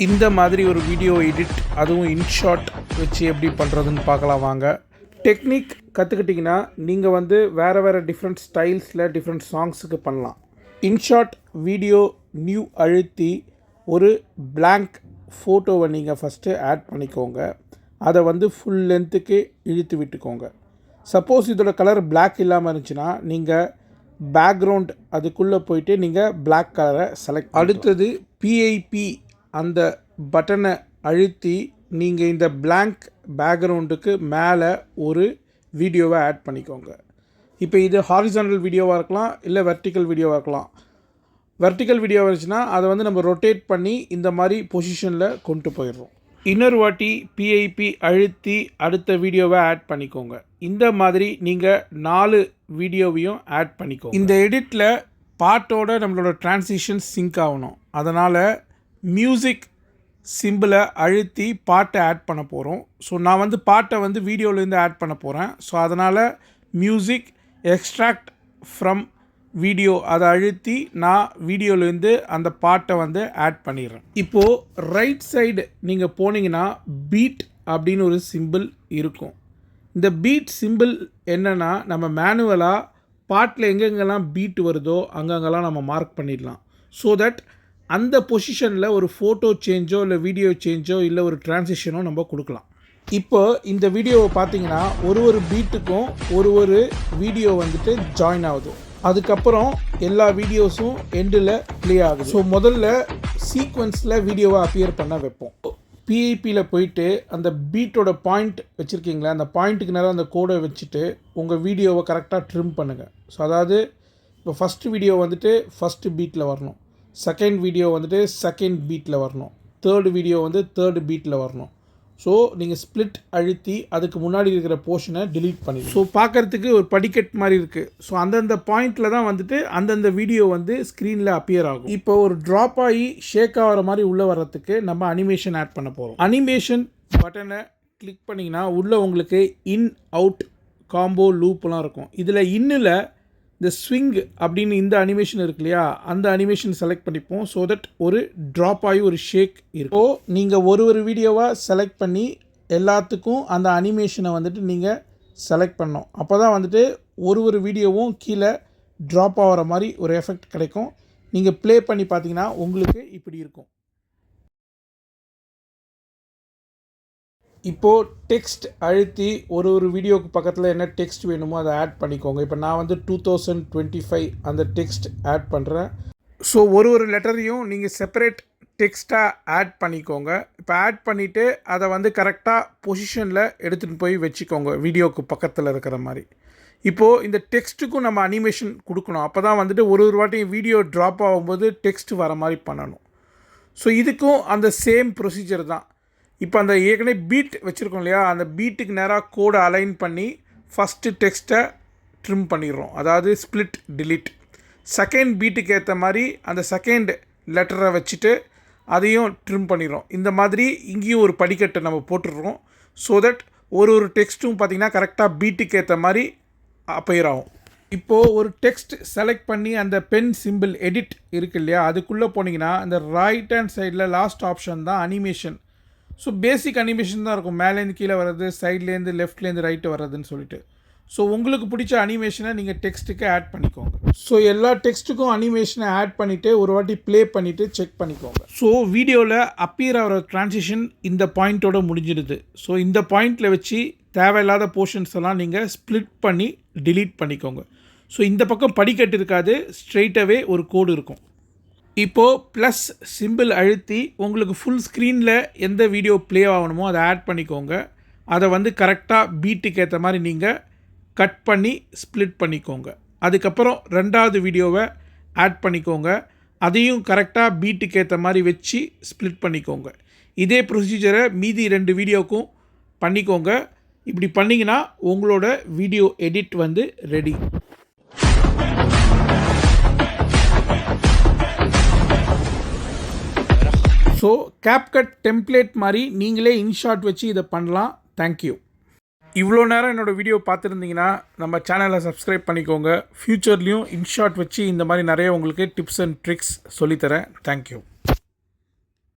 இந்த மாதிரி ஒரு வீடியோ எடிட் அதுவும் இன்ஷாட் வச்சு எப்படி பண்ணுறதுன்னு பார்க்கலாம் வாங்க. டெக்னிக் கற்றுக்கிட்டிங்கன்னா நீங்கள் வேறு டிஃப்ரெண்ட் ஸ்டைல்ஸில் டிஃப்ரெண்ட் சாங்ஸுக்கு பண்ணலாம். இன்ஷாட் வீடியோ நியூ அழுத்தி ஒரு பிளாங்க் ஃபோட்டோவை நீங்கள் ஃபஸ்ட்டு ஆட் பண்ணிக்கோங்க. அதை ஃபுல் லென்த்துக்கு இழுத்து விட்டுக்கோங்க. சப்போஸ் இதோட கலர் பிளாக் இல்லாமல் இருந்துச்சுன்னா நீங்கள் பேக்ரவுண்ட் அதுக்குள்ளே போயிட்டு நீங்கள் பிளாக் கலரை செலக்ட். அடுத்தது பிஐபி அந்த பட்டனை அழுத்தி நீங்கள் இந்த பிளாங்க் பேக்ரவுண்டுக்கு மேலே ஒரு வீடியோவை ஆட் பண்ணிக்கோங்க. இப்போ இது ஹாரிசான்டல் வீடியோவாக இருக்கலாம், இல்லை வெர்டிக்கல் வீடியோவாக இருக்கலாம். வெர்டிக்கல் வீடியோ இருந்துச்சுன்னா அதை நம்ம ரொட்டேட் பண்ணி இந்த மாதிரி பொசிஷனில் கொண்டு போயிடுறோம். இன்னொரு வாட்டி பிஐபி அழுத்தி அடுத்த வீடியோவை ஆட் பண்ணிக்கோங்க. இந்த மாதிரி நீங்கள் 4 வீடியோவையும் ஆட் பண்ணிக்கோங்க. இந்த எடிட்டில் பாட்டோட நம்மளோட டிரான்சிஷன் சிங்க் ஆகணும். அதனால் மியூசிக் சிம்பிளை அழுத்தி பாட்டை ஆட் பண்ண போகிறோம். ஸோ நான் பாட்டை வீடியோவிலேருந்து ஆட் பண்ண போகிறேன். ஸோ அதனால் மியூசிக் எக்ஸ்ட்ராக்ட் ஃப்ரம் வீடியோ அதை அழுத்தி நான் வீடியோவிலேருந்து அந்த பாட்டை ஆட் பண்ணிடுறேன். இப்போது ரைட் சைடு நீங்கள் போனீங்கன்னா பீட் அப்படின்னு ஒரு சிம்பிள் இருக்கும். இந்த பீட் சிம்பிள் என்னென்னா நம்ம மேனுவலாக பாட்டில் எங்கெங்கெல்லாம் பீட் வருதோ அங்கங்கெல்லாம் நம்ம மார்க் பண்ணிடலாம். ஸோ தட் அந்த பொசிஷனில் ஒரு ஃபோட்டோ சேஞ்சோ இல்லை வீடியோ சேஞ்சோ இல்லை ஒரு டிரான்சிஷனோ நம்ம கொடுக்கலாம். இப்போ இந்த வீடியோவை பார்த்தீங்கன்னா ஒரு பீட்டுக்கும் ஒரு வீடியோ ஜாயின் ஆகுது. அதுக்கப்புறம் எல்லா வீடியோஸும் எண்டில் ப்ளே ஆகுது. ஸோ முதல்ல சீக்வன்ஸில் வீடியோவை அப்பியர் பண்ண வைப்போம். பிஐபியில் போயிட்டு அந்த பீட்டோட பாயிண்ட் வச்சுருக்கீங்களா, அந்த பாயிண்ட்டுக்கு நேரம் அந்த கோடை வச்சுட்டு உங்கள் வீடியோவை கரெக்டாக ட்ரிம் பண்ணுங்கள். ஸோ அதாவது இப்போ ஃபஸ்ட்டு வீடியோ ஃபஸ்ட்டு பீட்டில் வரணும், செகண்ட் வீடியோ செகண்ட் பீட்டில் வரணும், தேர்டு வீடியோ தேர்டு பீட்டில் வரணும். ஸோ நீங்கள் ஸ்ப்ளிட் அழுத்தி அதுக்கு முன்னாடி இருக்கிற போர்ஷனை டிலீட் பண்ணி, ஸோ பார்க்குறதுக்கு ஒரு படிக்கட் மாதிரி இருக்குது. ஸோ அந்தந்த பாயிண்டில் தான் அந்தந்த வீடியோ ஸ்க்ரீனில் அப்பியர் ஆகும். இப்போ ஒரு ட்ராப் ஆகி ஷேக் ஆகிற மாதிரி உள்ளே வர்றதுக்கு நம்ம அனிமேஷன் ஆட் பண்ண போகிறோம். அனிமேஷன் பட்டனை கிளிக் பண்ணிங்கன்னா உள்ளே உங்களுக்கு இன் அவுட் காம்போ லூப்லாம் இருக்கும். இதில் இன்னில் இந்த ஸ்விங் அப்படின்னு இந்த அனிமேஷன் இருக்கு இல்லையா, அந்த அனிமேஷன் செலக்ட் பண்ணிப்போம். ஸோ தட் ஒரு ட்ராப் ஆகி ஒரு ஷேக் இருக்கும். நீங்கள் ஒரு வீடியோவாக செலக்ட் பண்ணி எல்லாத்துக்கும் அந்த அனிமேஷனை நீங்கள் செலக்ட் பண்ணணும். அப்போ தான் ஒரு வீடியோவும் கீழே ட்ராப் ஆகிற மாதிரி ஒரு எஃபெக்ட் கிடைக்கும். நீங்கள் ப்ளே பண்ணி பார்த்தீங்கன்னா உங்களுக்கு இப்படி இருக்கும். இப்போது டெக்ஸ்ட் அழுத்தி ஒரு வீடியோவுக்கு பக்கத்தில் என்ன டெக்ஸ்ட் வேணுமோ அதை ஆட் பண்ணிக்கோங்க. இப்போ நான் 2025 அந்த டெக்ஸ்ட் ஆட் பண்ணுறேன். ஸோ ஒரு லெட்டரையும் நீங்கள் செப்பரேட் டெக்ஸ்ட்டாக ஆட் பண்ணிக்கோங்க. இப்போ ஆட் பண்ணிவிட்டு அதை கரெக்டாக பொசிஷனில் எடுத்துகிட்டு போய் வச்சுக்கோங்க வீடியோவுக்கு பக்கத்தில் இருக்கிற மாதிரி. இப்போது இந்த டெக்ஸ்ட்டுக்கும் நம்ம அனிமேஷன் கொடுக்கணும். அப்போ தான் ஒரு வாட்டியும் வீடியோ ட்ராப் ஆகும்போது டெக்ஸ்ட் வர மாதிரி பண்ணணும். ஸோ இதுக்கும் அந்த சேம் ப்ரொசீஜர் தான். இப்போ அந்த ஏற்கனவே பீட் வச்சுருக்கோம் இல்லையா, அந்த பீட்டுக்கு நேராக கோடை அலைன் பண்ணி ஃபஸ்ட்டு டெக்ஸ்ட்டை ட்ரிம் பண்ணிடுறோம், அதாவது ஸ்ப்ளிட் டிலீட். செகண்ட் பீட்டுக்கு ஏற்ற மாதிரி அந்த செகண்ட் லெட்டரை வச்சுட்டு அதையும் ட்ரிம் பண்ணிடுறோம். இந்த மாதிரி இங்கேயும் ஒரு படிக்கட்டை நம்ம போட்டுடுறோம். ஸோ தட் ஒரு டெக்ஸ்ட்டும் பார்த்திங்கன்னா கரெக்டாக பீட்டுக்கு ஏற்ற மாதிரி அப்பயர் ஆகும். இப்போது ஒரு டெக்ஸ்ட் செலக்ட் பண்ணி அந்த பென் சிம்பிள் எடிட் இருக்குது இல்லையா, அதுக்குள்ளே போனீங்கன்னா அந்த ரைட் ஹேண்ட் சைடில் லாஸ்ட் ஆப்ஷன் தான் அனிமேஷன். ஸோ பேசிக் அனிமேஷன் தான் இருக்கும், மேலேருந்து கீழே வர்றது, சைட்லேருந்து லெஃப்ட்லேருந்து ரைட்டு வர்றதுன்னு சொல்லிட்டு. ஸோ உங்களுக்கு பிடிச்ச அனிமேஷனை நீங்கள் டெக்ஸ்ட்டுக்கு ஆட் பண்ணிக்கோங்க. ஸோ எல்லா டெக்ஸ்ட்டுக்கும் அனிமேஷனை ஆட் பண்ணிவிட்டு ஒரு வாட்டி ப்ளே பண்ணிவிட்டு செக் பண்ணிக்கோங்க. ஸோ வீடியோவில் அப்பியர் ஆகிற ட்ரான்சிஷன் இந்த பாயிண்ட்டோட முடிஞ்சிடுது. ஸோ இந்த பாயிண்டில் வச்சு தேவையில்லாத போர்ஷன்ஸ் எல்லாம் நீங்கள் ஸ்ப்ளிட் பண்ணி டிலீட் பண்ணிக்கோங்க. ஸோ இந்த பக்கம் படிக்கட்டு இருக்காது, ஸ்ட்ரெயிட்டாகவே ஒரு கோடு இருக்கும். இப்போது ப்ளஸ் சிம்பிள் அழுத்தி உங்களுக்கு ஃபுல் ஸ்க்ரீனில் எந்த வீடியோ ப்ளே ஆகணுமோ அதை ஆட் பண்ணிக்கோங்க. அதை கரெக்டாக பீட்டுக்கு ஏற்ற மாதிரி நீங்கள் கட் பண்ணி ஸ்ப்ளிட் பண்ணிக்கோங்க. அதுக்கப்புறம் 2வது வீடியோவை ஆட் பண்ணிக்கோங்க. அதையும் கரெக்டாக பீட்டுக்கு ஏற்ற மாதிரி வச்சு ஸ்ப்ளிட் பண்ணிக்கோங்க. இதே ப்ரொசீஜரை மீதி 2 வீடியோக்கும் பண்ணிக்கோங்க. இப்படி பண்ணிங்கன்னா உங்களோட video edit ready. So CapCut template மாதிரி நீங்களே இன்ஷாட் வச்சு இதை பண்ணலாம். தேங்க்யூ. இவ்வளோ நேரம் என்னோடய வீடியோ பார்த்துருந்தீங்கன்னா நம்ம சேனலை சப்ஸ்கிரைப் பண்ணிக்கோங்க. ஃப்யூச்சர்லேயும் இன்ஷாட் வச்சு இந்த மாதிரி நிறைய உங்களுக்கு டிப்ஸ் அண்ட் ட்ரிக்ஸ் சொல்லித்தரேன். தேங்க்யூ.